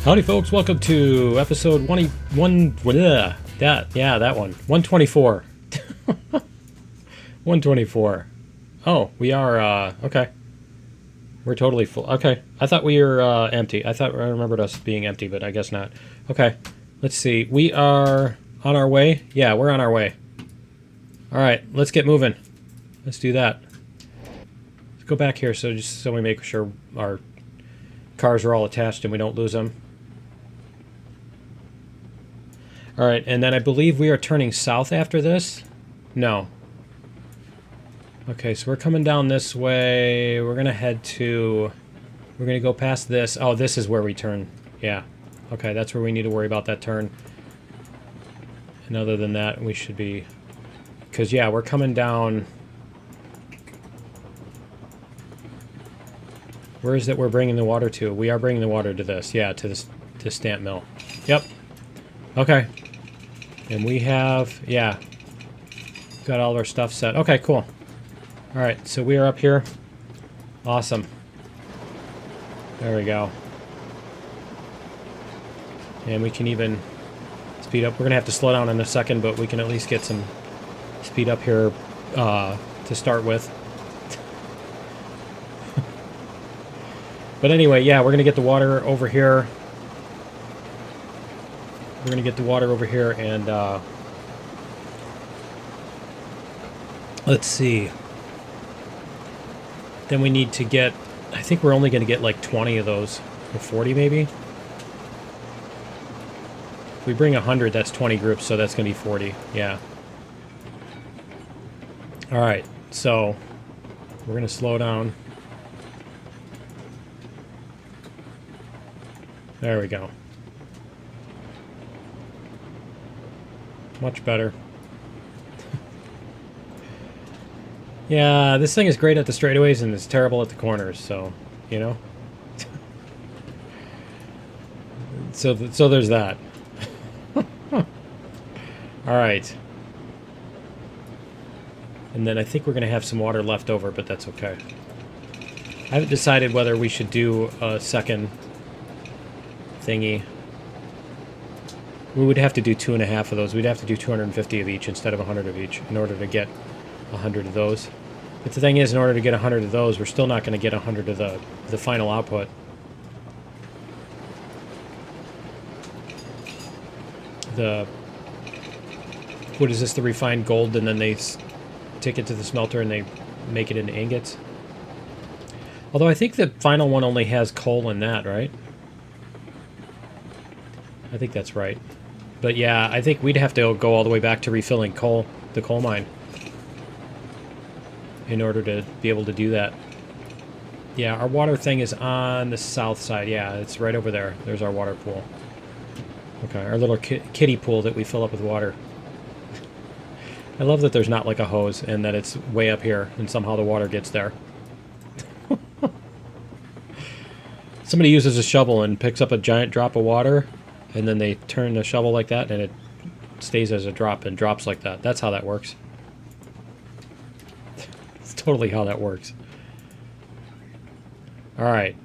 Howdy folks, welcome to episode 21, that one, 124. 124. Oh, we are, okay. We're totally full. Okay, I thought we were empty. I remembered us being empty, but I guess not. Okay, let's see. We are on our way. Yeah, we're on our way. All right, let's get moving. Let's do that. Let's go back here just so we make sure our cars are all attached and we don't lose them. All right, and then I believe we are turning south after this. No. Okay, so we're coming down this way. We're going to head to... We're going to go past this. Oh, this is where we turn. Yeah. Okay, that's where we need to worry about that turn. And other than that, we should be... Because, yeah, we're coming down... Where is it we're bringing the water to? We are bringing the water to this. Yeah, to this stamp mill. Yep. Okay. And we have... Yeah. Got all of our stuff set. Okay, cool. Alright, so we are up here. Awesome. There we go. And we can even speed up. We're going to have to slow down in a second, but we can at least get some speed up here to start with. But anyway, yeah, we're going to get the water over here. We're going to get the water over here and... let's see. Then we need to get... I think we're only going to get like 20 of those. Or 40 maybe? If we bring 100, that's 20 groups, so that's going to be 40. Yeah. Alright, so... We're going to slow down. There we go. Much better. Yeah, this thing is great at the straightaways and it's terrible at the corners, so, you know. So there's that. Alright. And then I think we're going to have some water left over, but that's okay. I haven't decided whether we should do a second thingy. We would have to do 2.5 of those. We'd have to do 250 of each instead of 100 of each in order to get 100 of those. But the thing is, in order to get 100 of those, we're still not going to get 100 of the final output. What is this, the refined gold, and then they take it to the smelter and they make it into ingots? Although I think the final one only has coal in that, right? I think that's right. But yeah, I think we'd have to go all the way back to refilling coal, the coal mine, in order to be able to do that. Yeah, our water thing is on the south side. Yeah, it's right over there. There's our water pool. Okay, our little kiddie pool that we fill up with water. I love that there's not like a hose and that it's way up here and somehow the water gets there. Somebody uses a shovel and picks up a giant drop of water, and then they turn the shovel like that and it stays as a drop and drops like that. That's how that works. It's totally how that works. Alright.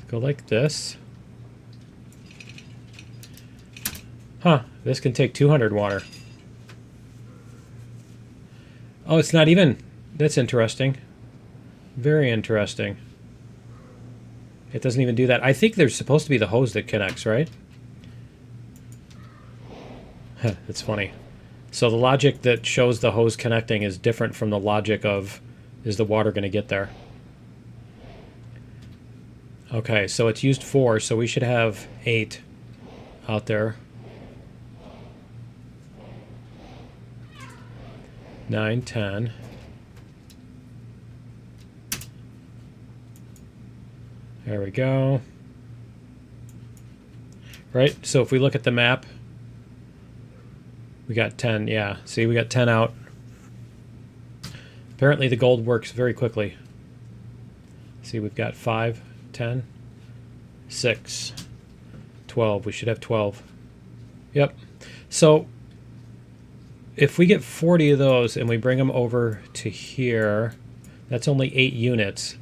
Go like this. Huh. This can take 200 water. Oh, it's not even. That's interesting. Very interesting. It doesn't even do that. I think there's supposed to be the hose that connects, right? It's funny. So the logic that shows the hose connecting is different from the logic of, is the water going to get there? Okay, so it's used 4, so we should have 8 out there. 9, 10. There we go. Right, so if we look at the map, we got 10, yeah. See, we got 10 out. Apparently the gold works very quickly. See, we've got 5, 10, 6, 12. We should have 12. Yep. So if we get 40 of those and we bring them over to here, that's only 8 units.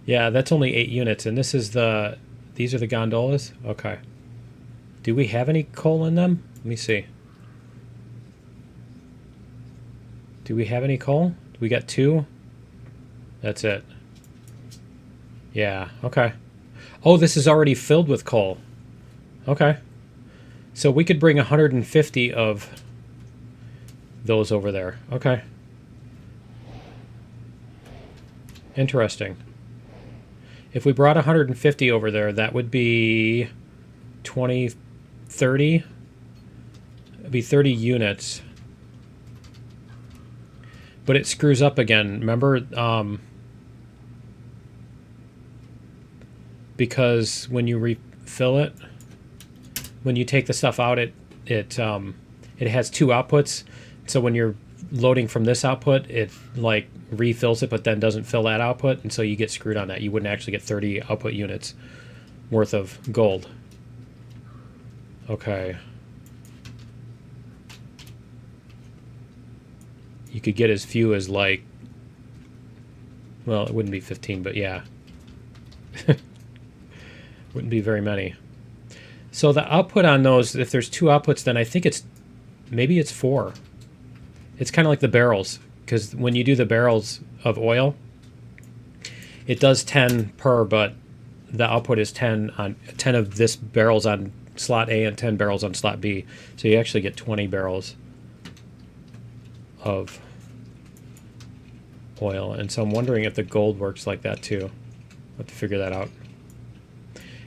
Yeah, that's only 8 units, and this is the... These are the gondolas? Okay. Do we have any coal in them? Let me see. Do we have any coal? We got 2? That's it. Yeah, okay. Oh, this is already filled with coal. Okay. So we could bring 150 of those over there. Okay. Interesting. If we brought 150 over there, that would be 20, 30. It'd be 30 units. But it screws up again. Remember, because when you refill it, when you take the stuff out, it has 2 outputs. So when you're loading from this output, it like refills it, but then doesn't fill that output, and so you get screwed on that. You wouldn't actually get 30 output units worth of gold. Okay. You could get as few as like, well, it wouldn't be 15, but yeah. Wouldn't be very many. So the output on those, if there's 2 outputs, then I think maybe it's 4. It's kind of like the barrels, because when you do the barrels of oil, it does 10 per, but the output is 10 of this barrels on slot A and 10 barrels on slot B. So you actually get 20 barrels of oil. And so I'm wondering if the gold works like that too. I'll have to figure that out.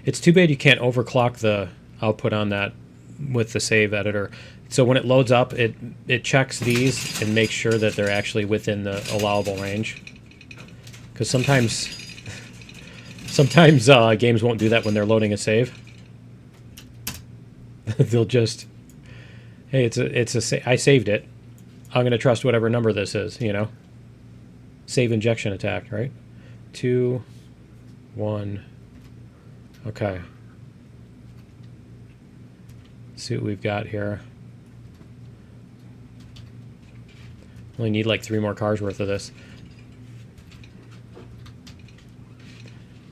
It's too bad you can't overclock the output on that with the save editor. So when it loads up, it checks these and makes sure that they're actually within the allowable range. Because sometimes games won't do that when they're loading a save. They'll just, hey, I saved it. I'm going to trust whatever number this is, you know. Save injection attack, right? 2, 1. Okay. Let's see what we've got here. Only need like 3 more cars worth of this.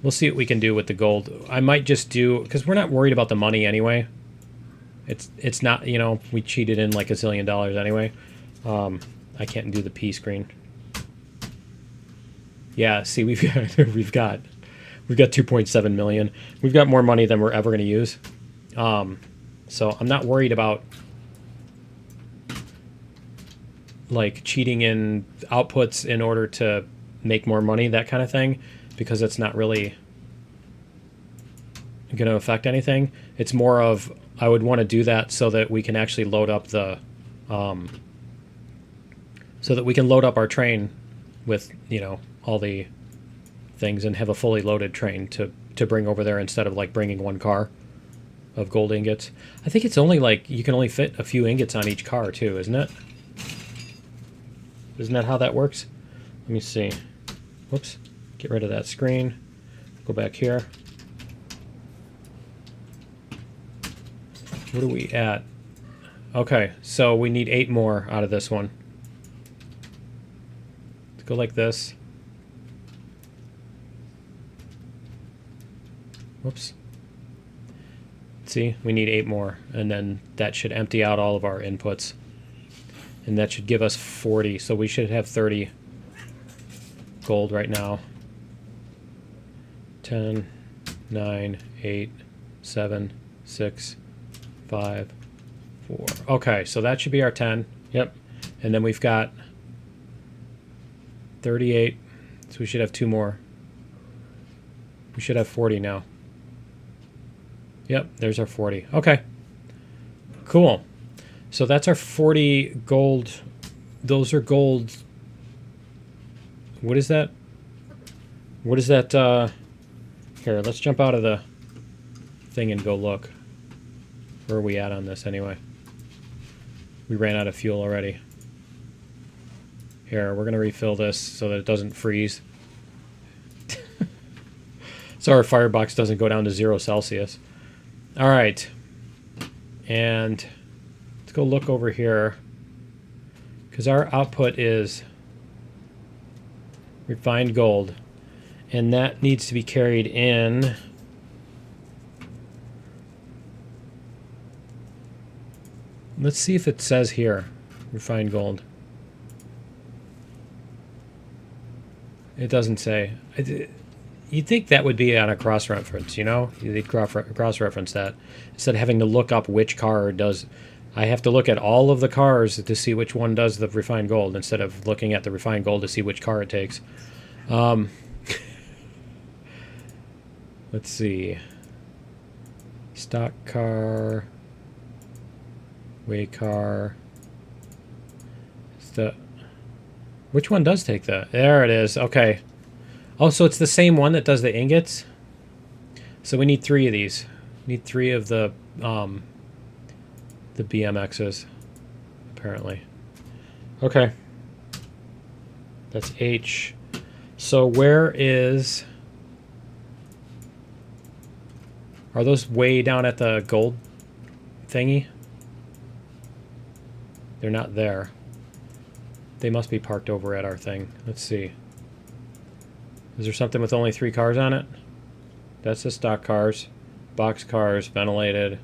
We'll see what we can do with the gold. I might just do, because we're not worried about the money anyway. It's not, you know, we cheated in like $1 zillion anyway. I can't do the P screen. Yeah, see, we've got 2.7 million. We've got more money than we're ever going to use. So I'm not worried about like cheating in outputs in order to make more money, that kind of thing, because it's not really going to affect anything. It's more of, I would want to do that so that we can actually load up the so that we can load up our train with, you know, all the things and have a fully loaded train to bring over there instead of like bringing 1 car of gold ingots. I think it's only like you can only fit a few ingots on each car too, isn't it? Isn't that how that works? Let me see. Whoops. Get rid of that screen. Go back here. What are we at? Okay, so we need 8 more out of this one. Let's go like this. Whoops. See, we need 8 more, and then that should empty out all of our inputs. And that should give us 40, so we should have 30 gold right now. 10, 9, 8, 7, 6, 5, 4. Okay, so that should be our 10. Yep. And then we've got 38, so we should have 2 more. We should have 40 now. Yep, there's our 40. Okay. Cool. So that's our 40 gold. Those are gold. What is that? What is that? Here, let's jump out of the thing and go look. Where are we at on this anyway? We ran out of fuel already. Here, we're going to refill this so that it doesn't freeze. So our firebox doesn't go down to 0 Celsius. All right. And let's go look over here. Because our output is refined gold. And that needs to be carried in. Let's see if it says here, refined gold. It doesn't say. You'd think that would be on a cross-reference, you know? They'd cross-reference that. Instead of having to look up which car does... I have to look at all of the cars to see which one does the refined gold, instead of looking at the refined gold to see which car it takes. Let's see. Stock car... Way car. Which one does take that? There it is. Okay. Oh, so it's the same one that does the ingots? So we need 3 of these. We need 3 of the BMXs, apparently. Okay. That's H. So where is... Are those way down at the gold thingy? They're not there. They must be parked over at our thing. Let's see. Is there something with only 3 cars on it? That's the stock cars. Box cars, ventilated.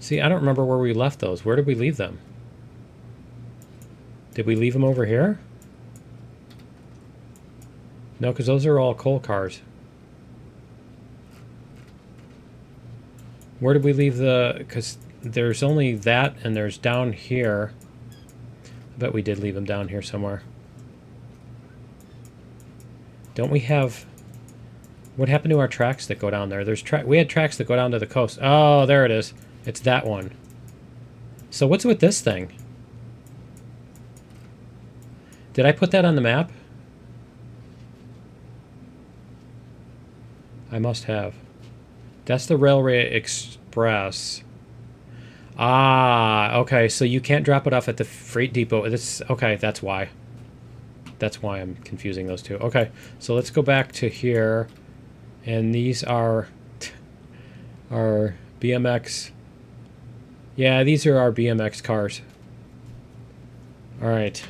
See, I don't remember where we left those. Where did we leave them? Did we leave them over here? No, because those are all coal cars. Where did we leave the... Because there's only that, and there's down here. I bet we did leave them down here somewhere. Don't we have... What happened to our tracks that go down there? We had tracks that go down to the coast. Oh, there it is. It's that one. So what's with this thing? Did I put that on the map? I must have. That's the Railway Express. Ah, okay. So you can't drop it off at the freight depot. Okay, that's why. That's why I'm confusing those two. Okay, so let's go back to here. And these are our BMX. Yeah, these are our BMX cars. All right.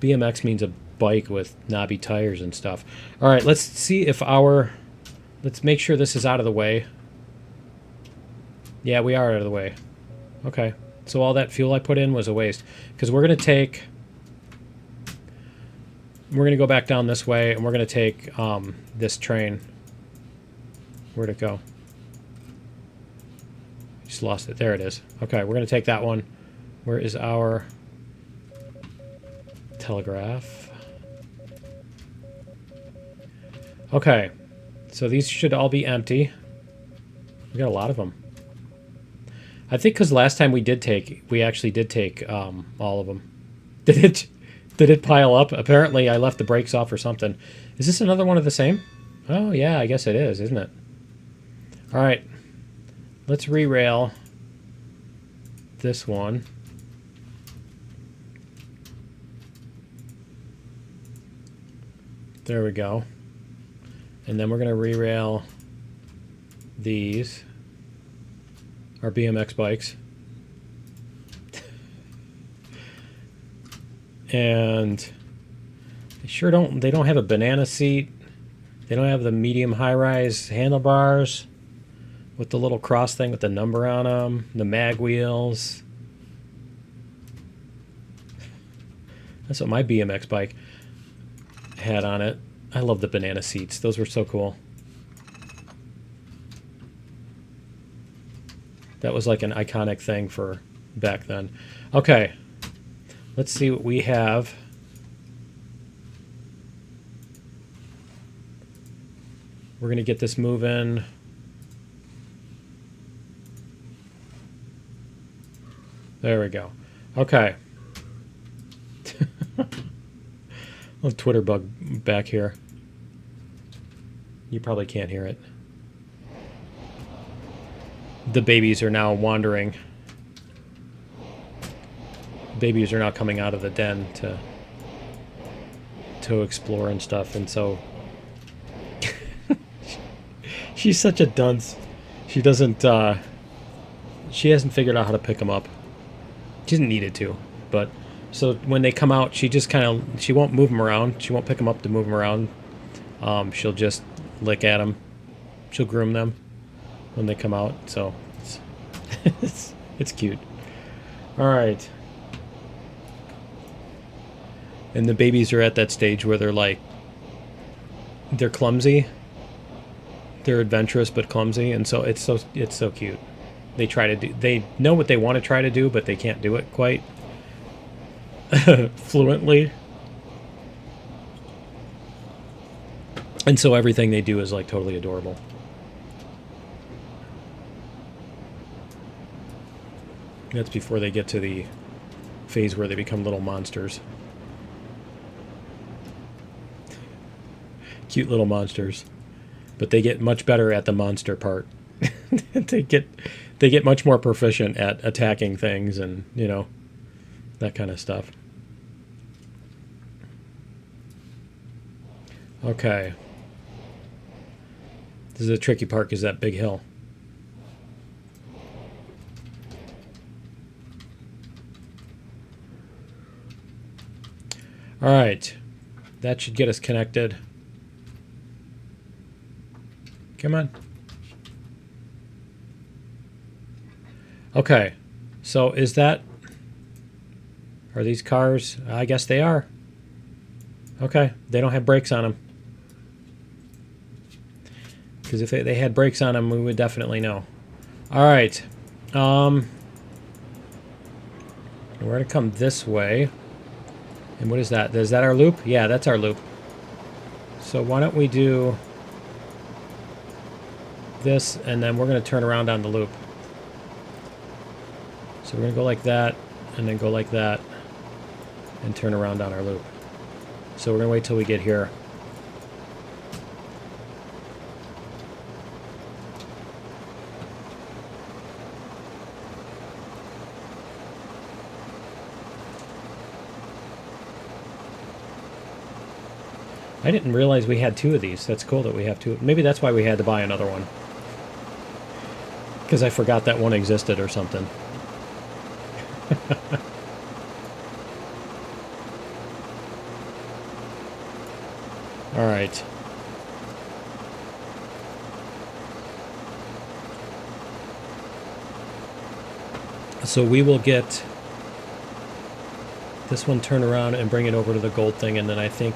BMX means a bike with knobby tires and stuff. All right, let's see if our... Let's make sure this is out of the way. Yeah, we are out of the way. Okay, so all that fuel I put in was a waste. Because we're going to take... We're going to go back down this way, and we're going to take this train. Where'd it go? Just lost it. There it is. Okay, we're going to take that one. Where is our telegraph? Okay, so these should all be empty. We got a lot of them. I think because last time we actually did take all of them. Did it pile up? Apparently I left the brakes off or something. Is this another one of the same? Oh yeah, I guess it is, isn't it? All right, let's re-rail this one. There we go. And then we're going to re-rail these, our BMX bikes. And they don't have a banana seat. They don't have the medium high-rise handlebars with the little cross thing with the number on them, the mag wheels. That's what my BMX bike had on it. I love the banana seats. Those were so cool. That was like an iconic thing for back then. Okay. Let's see what we have. We're going to get this moving. There we go. Okay. Little Twitter bug back here. You probably can't hear it. The babies are now wandering. Babies are now coming out of the den to explore and stuff, and so she's such a dunce. She doesn't she hasn't figured out how to pick them up. She hasn't needed to, but So when they come out, she just kind of, she won't move them around. She won't pick them up to move them around. She'll just lick at them. She'll groom them when they come out. So it's cute. All right. And the babies are at that stage where they're like, they're clumsy. They're adventurous but clumsy, and so it's so cute. They try to do, they know what they want to try to do, but they can't do it quite fluently. And so everything they do is like totally adorable. That's before they get to the phase where they become little monsters. Cute little monsters. But they get much better at the monster part. they get much more proficient at attacking things and, you know, that kind of stuff. Okay. This is the tricky part, is that big hill. All right. That should get us connected. Come on. Okay. So is that... Are these cars? I guess they are. Okay. They don't have brakes on them. Because if they had brakes on them, we would definitely know. All right. We're going to come this way. And what is that? Is that our loop? Yeah, that's our loop. So why don't we do this, and then we're going to turn around on the loop. So we're going to go like that, and then go like that, and turn around on our loop. So we're going to wait till we get here. I didn't realize we had two of these. That's cool that we have two. Maybe that's why we had to buy another one. Because I forgot that one existed or something. All right. So we will get this one, turn around and bring it over to the gold thing, and then I think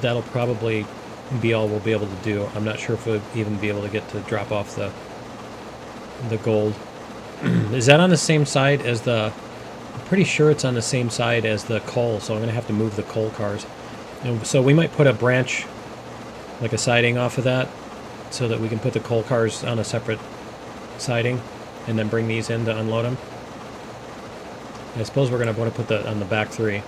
that'll probably be all we'll be able to do. I'm not sure if we'll even be able to get to drop off the gold. Is that on the same side as the... I'm pretty sure it's on the same side as the coal, so I'm going to have to move the coal cars. And so we might put a branch, like a siding off of that, so that we can put the coal cars on a separate siding, and then bring these in to unload them. I suppose we're going to want to put that on the back three.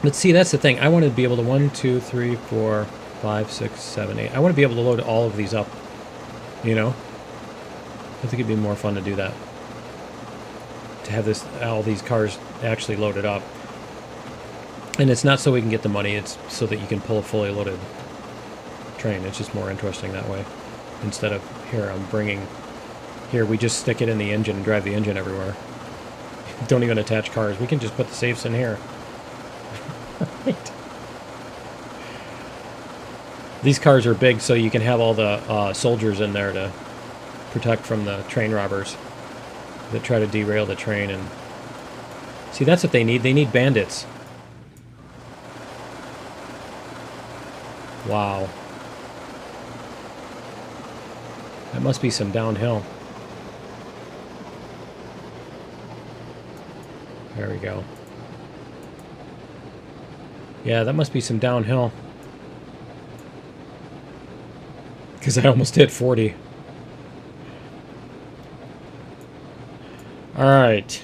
But see, that's the thing. I want to be able to 1, 2, 3, 4, 5, 6, 7, 8. I want to be able to load all of these up. You know? I think it'd be more fun to do that. To have all these cars actually loaded up. And it's not so we can get the money, it's so that you can pull a fully loaded train. It's just more interesting that way. Instead of, here, we just stick it in the engine and drive the engine everywhere. Don't even attach cars. We can just put the safes in here. Right. These cars are big, so you can have all the soldiers in there to protect from the train robbers that try to derail the train. And see, that's what they need. They need bandits. Wow. That must be some downhill. There we go. Yeah, that must be some downhill. Because I almost hit 40. Alright.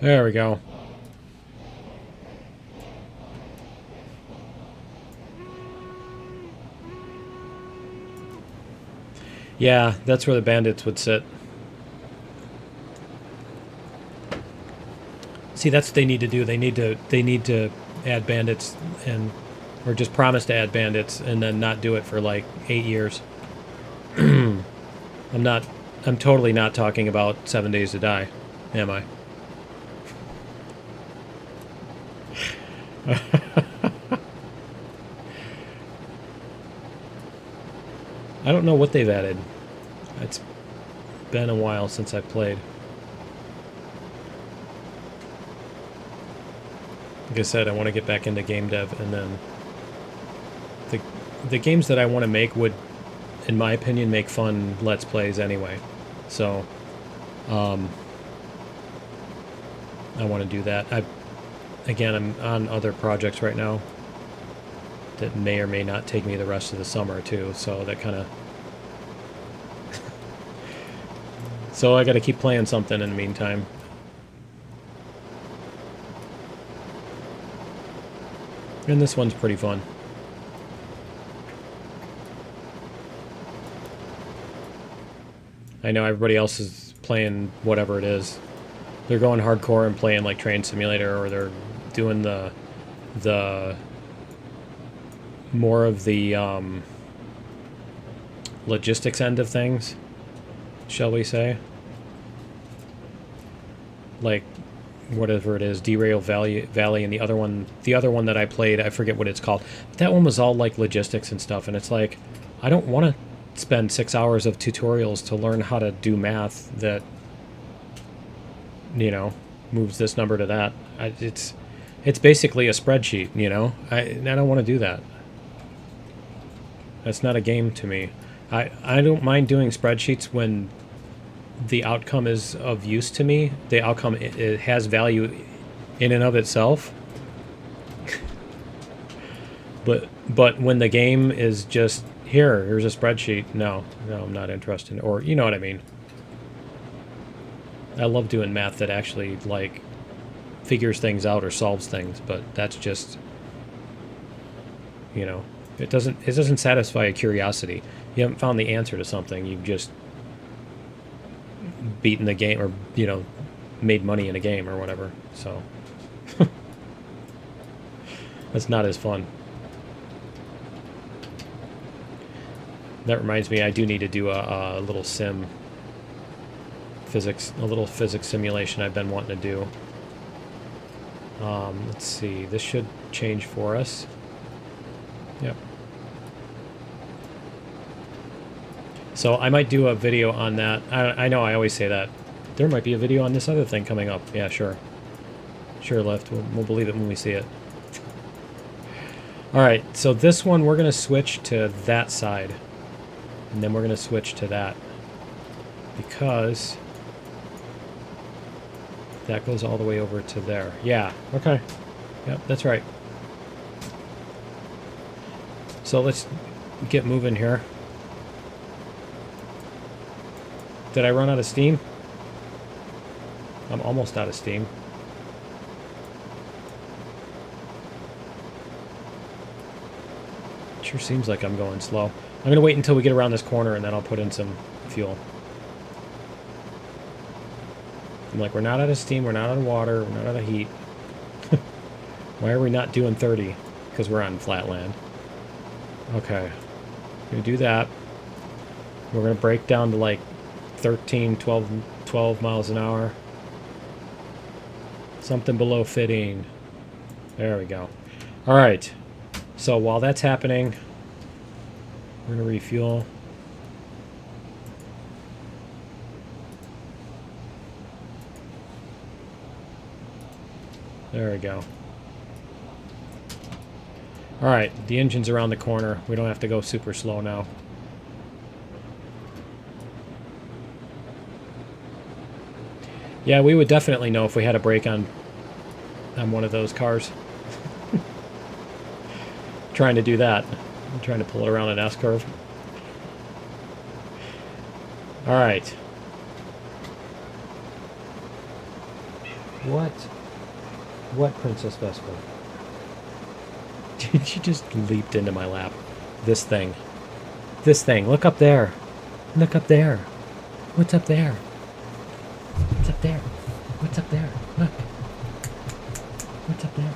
There we go. Yeah, that's where the bandits would sit. See, that's what they need to do. They need to add bandits and Or just promise to add bandits and then not do it for like 8 years. I'm totally not talking about 7 Days to Die, am I? I don't know what they've added. It's been a while since I've played. Like I said, I want to get back into game dev, and then the games that I want to make would, in my opinion, make fun Let's Plays anyway. So, I want to do that. Again, I'm on other projects right now that may or may not take me the rest of the summer too, so that kind of... So I got to keep playing something in the meantime. And this one's pretty fun. I know everybody else is playing whatever it is. They're going hardcore and playing like Train Simulator, or they're doing the more of the logistics end of things, shall we say? Like whatever it is, Derail Valley, and the other one that I played, I forget what it's called. But that one was all like logistics and stuff, and it's like, I don't want to spend 6 hours of tutorials to learn how to do math that, you know, moves this number to that. It's basically a spreadsheet, you know. I don't want to do that. That's not a game to me. I don't mind doing spreadsheets when the outcome is of use to me. The outcome, it has value in and of itself. but when the game is just, here's a spreadsheet, no, I'm not interested. Or, you know what I mean. I love doing math that actually, like, figures things out or solves things, but that's just, you know, it doesn't satisfy a curiosity. You haven't found the answer to something. You've just beaten the game, or, you know, made money in a game or whatever. So that's not as fun. That reminds me, I do need to do a little physics simulation I've been wanting to do. Let's see, this should change for us. Yep. So I might do a video on that. I know I always say that. There might be a video on this other thing coming up. Yeah, sure. Sure, Left. We'll believe it when we see it. Alright, so this one we're going to switch to that side. And then we're going to switch to that. Because that goes all the way over to there. Yeah, okay. Yep, that's right. So let's get moving here. Did I run out of steam? I'm almost out of steam. Sure seems like I'm going slow. I'm going to wait until we get around this corner, and then I'll put in some fuel. I'm like, we're not out of steam, we're not out of water, we're not out of heat. Why are we not doing 30? Because we're on flat land. Okay. We're going to do that. We're going to break down to like 13, 12 miles an hour. Something below fitting. There we go. All right. So while that's happening, we're going to refuel. There we go. All right, the engine's around the corner. We don't have to go super slow now. Yeah, we would definitely know if we had a brake on one of those cars. Trying to do that. I'm trying to pull it around an S-curve. All right. What Princess Vespa? She just leaped into my lap. This thing. This thing. Look up there. Look up there. What's up there? What's up there? What's up there? Look. What's up there?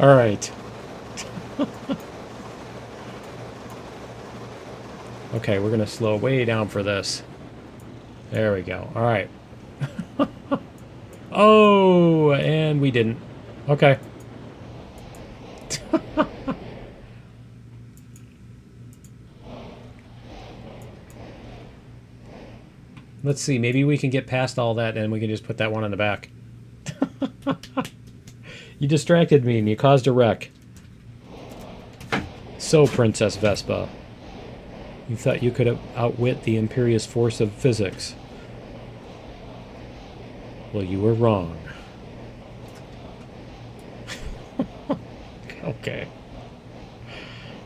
All right. Okay, we're going to slow way down for this. There we go. All right. Oh, and we didn't. Okay. Let's see. Maybe we can get past all that and we can just put that one on the back. You distracted me and you caused a wreck. So, Princess Vespa. You thought you could outwit the imperious force of physics. Well, you were wrong. Okay.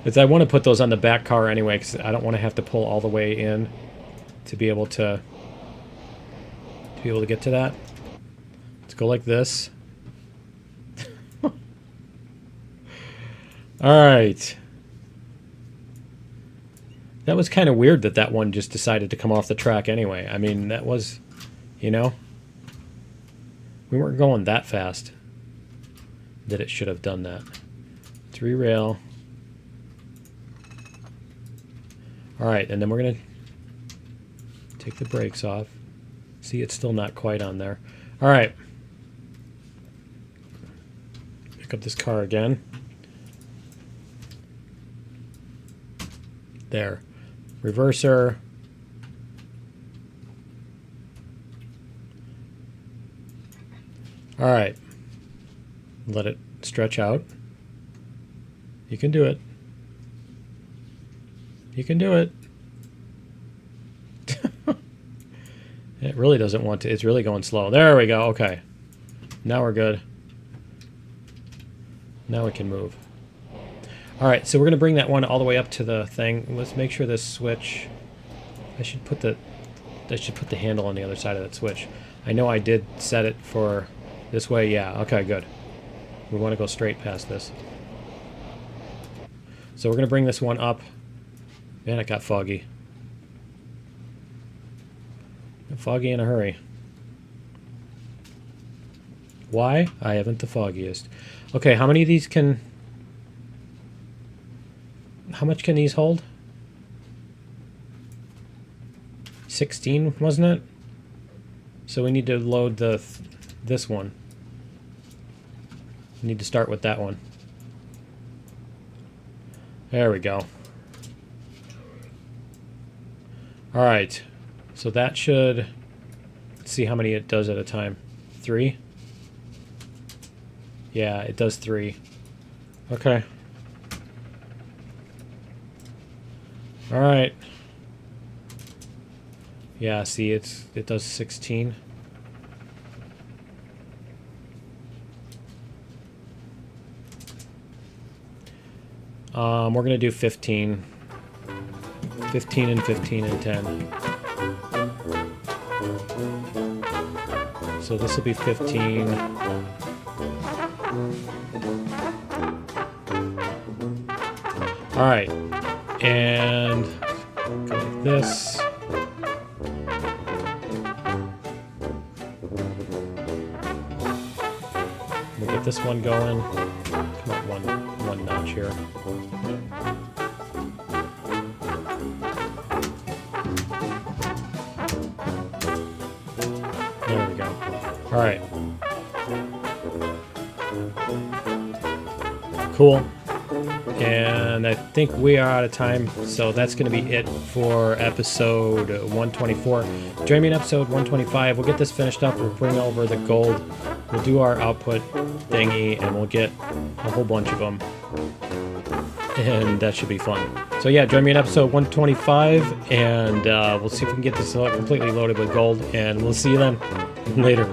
Because I want to put those on the back car anyway, because I don't want to have to pull all the way in to be able to get to that. Let's go like this. Alright. That was kind of weird that that one just decided to come off the track anyway. I mean, that was, you know, we weren't going that fast that it should have done that. 3 rail. Alright, and then we're going to take the brakes off. See, it's still not quite on there. Alright. Pick up this car again. There. Reverser. Alright. Let it stretch out. You can do it. You can do it. It really doesn't want to. It's really going slow. There we go. Okay. Now we're good. Now we can move. Alright, so we're going to bring that one all the way up to the thing. Let's make sure this switch... I should put the handle on the other side of that switch. I know I did set it for this way. Yeah, okay, good. We want to go straight past this. So we're going to bring this one up. Man, it got foggy. Got foggy in a hurry. Why? I haven't the foggiest. Okay, how many of these can... How much can these hold? 16, wasn't it? So we need to load this one. We need to start with that one. There we go. Alright. So that should... Let's see how many it does at a time. 3? Yeah, it does 3. Okay. Alright. Yeah, see, it does 16. We're going to do 15. 15 and 15 and 10. So this will be 15. Alright. And go like this. We'll get this one going. Come on, one notch here. There we go. Alright. Cool. And I think we are out of time, so that's going to be it for episode 124. Join me in episode 125. We'll get this finished up. We'll bring over the gold. We'll do our output thingy, and we'll get a whole bunch of them. And that should be fun. So yeah, join me in episode 125, and we'll see if we can get this completely loaded with gold, and we'll see you then. Later.